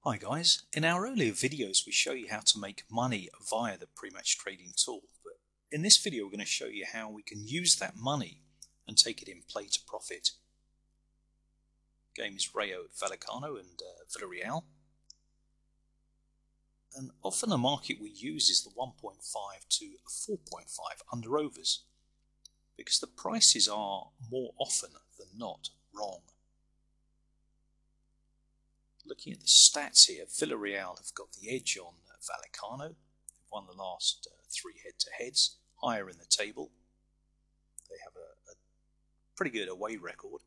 Hi guys, in our earlier videos we show you how to make money via the prematch trading tool, but in this video we're going to show you how we can use that money and take it in play to profit. The game is Rayo Vallecano and Villarreal, and often the market we use is the 1.5 to 4.5 under overs because the prices are more often than not wrong. Looking at the stats here, Villarreal have got the edge on Vallecano. They've won the last 3 head-to-heads, higher in the table. They have a pretty good away record.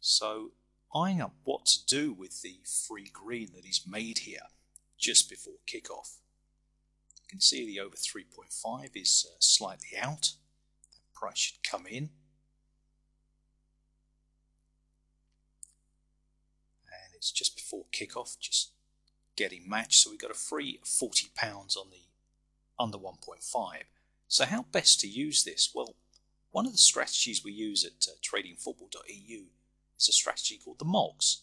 So, eyeing up what to do with the free green that he's made here just before kickoff. You can see the over 3.5 is slightly out. That price should come in. It's just before kickoff, just getting matched, so we got a free £40 on the under 1.5. So how best to use this? Well, one of the strategies we use at tradingfootball.eu is a strategy called the MOCS.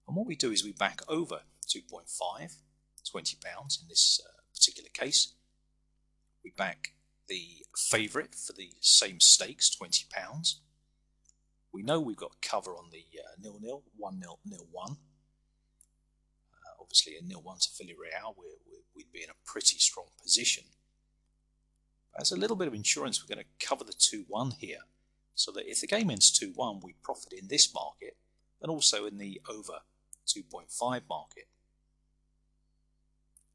And what we do is we back over 2.5, £20 in this particular case. We back the favourite for the same stakes, £20. We know we've got cover on the 0-0, 1-0, 0-1. Obviously a 0-1 to Villarreal, we'd be in a pretty strong position. As a little bit of insurance, we're going to cover the 2-1 here, so that if the game ends 2-1, we profit in this market, and also in the over 2.5 market.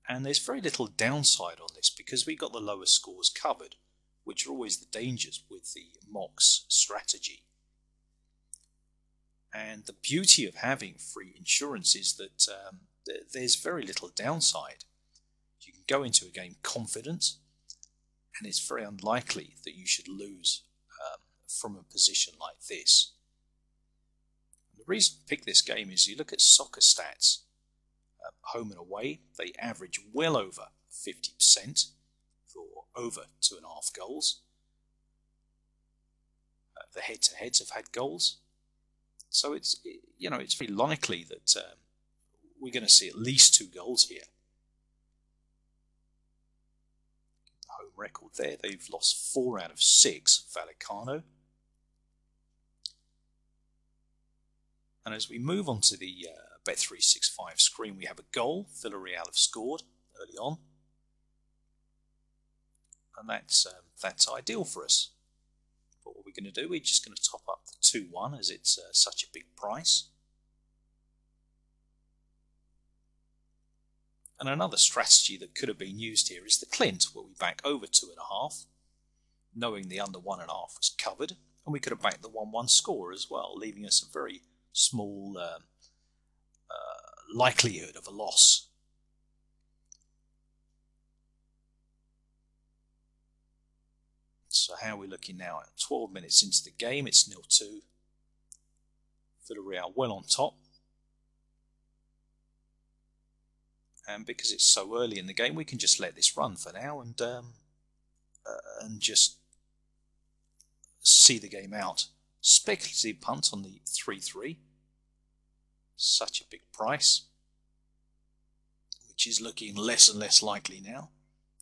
And there's very little downside on this, because we got the lower scores covered, which are always the dangers with the MOCS strategy. And the beauty of having free insurance is that there's very little downside. You can go into a game confident, and it's very unlikely that you should lose from a position like this. And the reason I pick this game is you look at soccer stats, home and away, they average well over 50% for over 2.5 goals. The head-to-heads have had goals. So it's very likely that we're going to see at least 2 goals here. The home record there, they've lost 4 out of 6, Vallecano. And as we move on to the Bet365 screen, we have a goal. Villarreal have scored early on. And that's ideal for us. But what we're going to do, we're just going to top up the 2-1 as it's such a big price. And another strategy that could have been used here is the Clint, where we back over 2.5, knowing the under 1.5 was covered, and we could have backed the 1-1 score as well, leaving us a very small likelihood of a loss. So how are we looking now? At 12 minutes into the game, it's 0-2. Villarreal well on top. And because it's so early in the game, we can just let this run for now and just see the game out. Speculative punt on the 3-3. Such a big price, which is looking less and less likely now.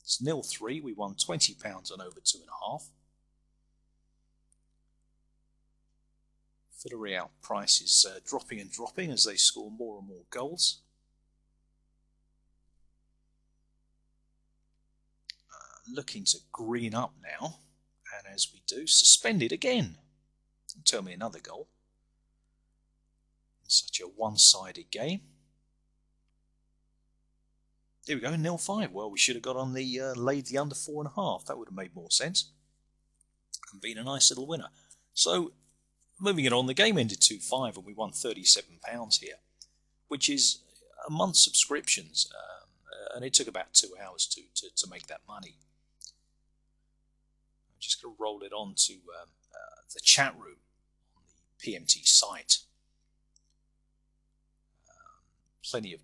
It's 0-3, we won £20 on over 2.5. Villarreal price is dropping and dropping as they score more and more goals. Looking to green up now, and as we do, suspended again. Tell me another goal. Such a one-sided game. Here we go, 0-5. Well, we should have got on the laid the under 4.5. That would have made more sense and been a nice little winner. So, moving it on, the game ended 2-5 and we won £37 here, which is a month's subscriptions, and it took about 2 hours to make that money. I'm just going to roll it on to the chat room on the PMT site. Plenty of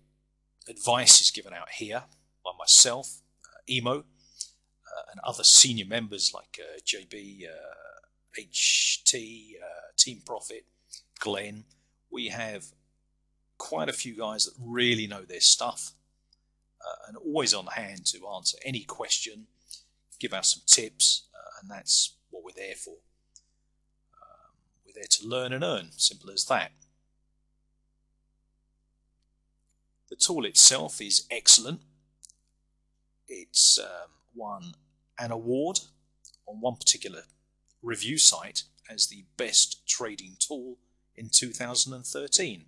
advice is given out here by myself, Emo, and other senior members like JB, HT, Team Profit, Glenn. We have quite a few guys that really know their stuff and always on hand to answer any question, give us some tips, and that's what we're there for. We're there to learn and earn, simple as that. The tool itself is excellent. It's won an award on one particular review site as the best trading tool in 2013.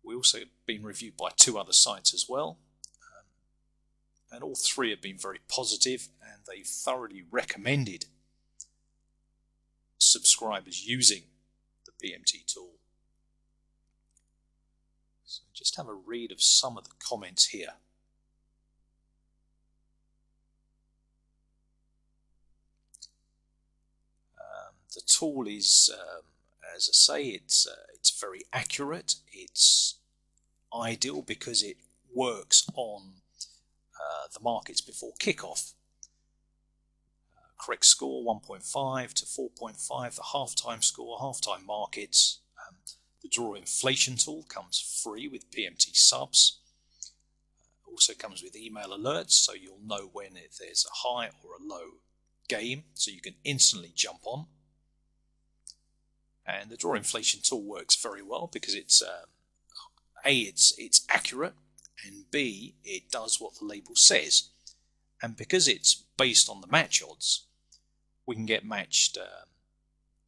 We also been reviewed by 2 other sites as well, and all 3 have been very positive, and they thoroughly recommended subscribers using the PMT tool. So just have a read of some of the comments here. The tool is, as I say, it's very accurate. It's ideal because it works on the markets before kickoff. Correct score 1.5 to 4.5, the halftime score, halftime markets. The draw inflation tool comes free with PMT subs. Also comes with email alerts, so you'll know when there's a high or a low game, so you can instantly jump on. And the draw inflation tool works very well because it's A, it's accurate, and B, it does what the label says. And because it's based on the match odds, we can get matched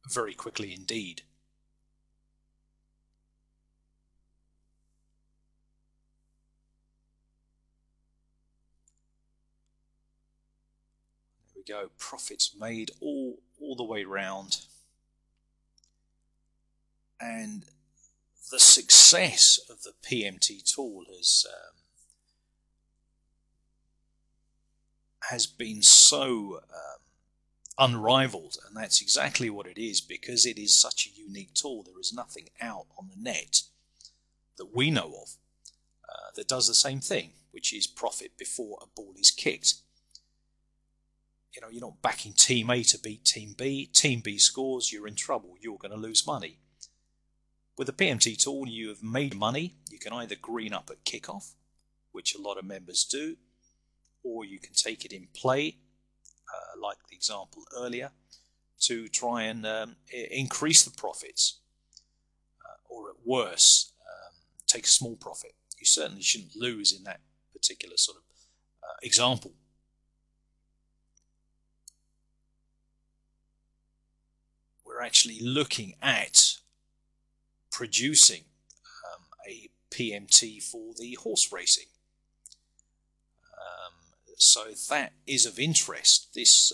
very quickly indeed. There we go, profits made all the way round. And the success of the PMT tool has been so unrivaled, and that's exactly what it is, because it is such a unique tool. There is nothing out on the net that we know of that does the same thing, which is profit before a ball is kicked. You know, you're not backing Team A to beat Team B. Team B scores, you're in trouble. You're going to lose money. With the PMT tool, you have made money. You can either green up at kickoff, which a lot of members do, or you can take it in play, like the example earlier, to try and increase the profits, or at worst, take a small profit. You certainly shouldn't lose in that particular sort of example. We're actually looking at producing a PMT for the horse racing. So if that is of interest, this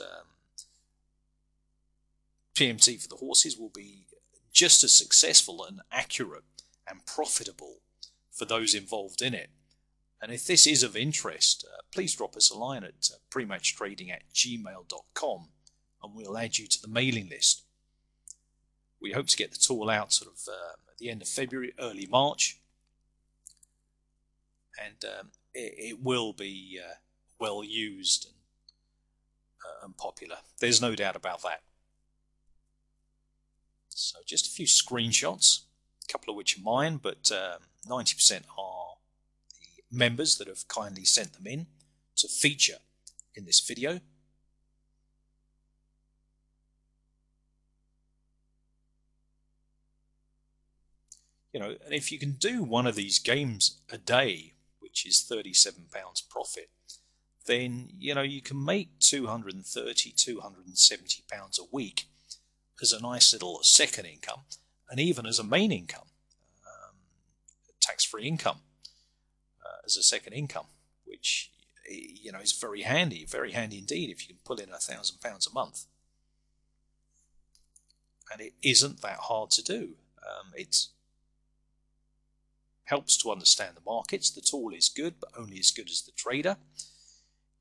PMT for the horses will be just as successful and accurate and profitable for those involved in it. And if this is of interest, please drop us a line at prematchtrading@gmail.com and we'll add you to the mailing list. We hope to get the tool out sort of at the end of February, early March, and it will be well used and popular. There's no doubt about that. So just a few screenshots, a couple of which are mine, but 90% are the members that have kindly sent them in to feature in this video. You know, and if you can do one of these games a day, which is £37 profit, then, you know, you can make £230, £270 a week as a nice little second income, and even as a main income, tax-free income as a second income, which, you know, is very handy indeed if you can pull in £1,000 a month. And it isn't that hard to do. It helps to understand the markets. The tool is good, but only as good as the trader.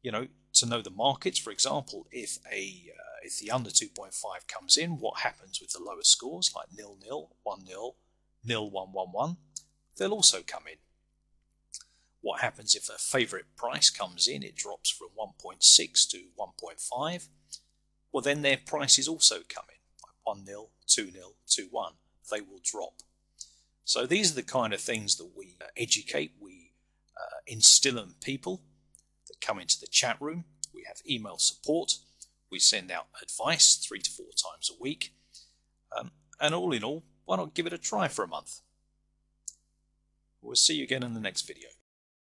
You know, to know the markets, for example, if the under 2.5 comes in, what happens with the lower scores, like 0-0, 1-0, 0-1-1-1, they'll also come in. What happens if a favourite price comes in, it drops from 1.6 to 1.5, well then their prices also come in, like 1-0, 2-0, 2-1, they will drop. So these are the kind of things that we educate, we instill in people that come into the chat room. We have email support. We send out advice 3 to 4 times a week. And all in all, why not give it a try for a month? We'll see you again in the next video.